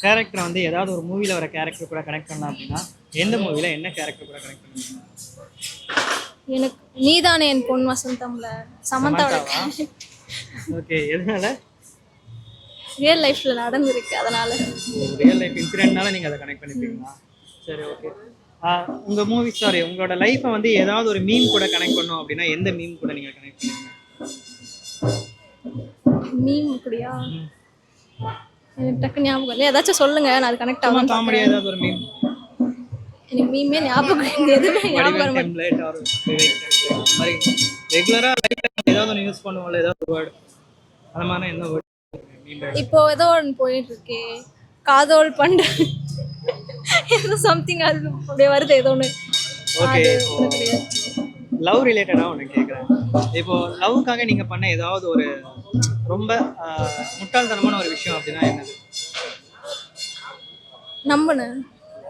Character வந்து ஏதாவது ஒரு மூவில வர கேரக்டர் கூட கனெக்ட் பண்ணலாம் அப்படின்னா எந்த மூவில என்ன கேரக்டர் கூட கனெக்ட் பண்ணுவீங்க? எனக்கு நீதானே என் பொன் வசந்தம்ல சமந்தாவோட சமந்தாவா? ஓகே. எதனால? ரியல் லைஃப்ல நடந்திருக்கு அதனால. ரியல் லைஃப் இன்சிடென்ட்னால நீங்க அதை கனெக்ட் பண்ணிப்பீங்களா? சரி, ஓகே. உங்க மூவி சாரி உங்களோட லைஃப்பை வந்து ஏதாவது ஒரு மீம் கூட கனெக்ட் பண்ணோம் அப்படின்னா எந்த மீம் கூட நீங்க கனெக்ட் பண்ணுவீங்க? மீம் அப்படியா? ம். எனக்கு டக்கு ஞாபகம் இல்லை. ஏதாச்சும் சொல்லுங்க, நான் அது கனெக்ட் சும்மா ஆகும் காமெடியா பார்க்குறேன். ஏதாவது ஒரு மீம். எனக்கு மீமே ஞாபகம் இல்லை. எதுவுமே ஞாபகம் வர வடிவேல் மாட்டேங்குது. டெம்ப்ளேட் ஆர் விவேக் டெம்ப்ளேட் அந்த மாதிரி ரெகுலரா லைஃப்ல ஏதாவது ஒன்று யூஸ் பண்ணுவோம்ல ஏதாவது வேர்டு அந்த மாதிரி என்ன வேர்டு மீம்? இப்போ ஏதோ ஒன்று போயிட்டு இருக்கே, காதோல் பண்ட ஏதோ சம்திங் அது அப்படியே வருது ஏதோ ஒன்று. ஓகே. அது இப்போ ஒன்றும் கிடையாது. லவ் ரிலேட்டடாக ஒன்று கேட்குறேன். இப்போ லவ்வுக்காக நீங்கள் பண்ண ஏதாவது ஒரு ரொம்ப முட்டாள்தனமான ஒரு விஷயம் அப்படின்னா என்னது? நம்பினேன்.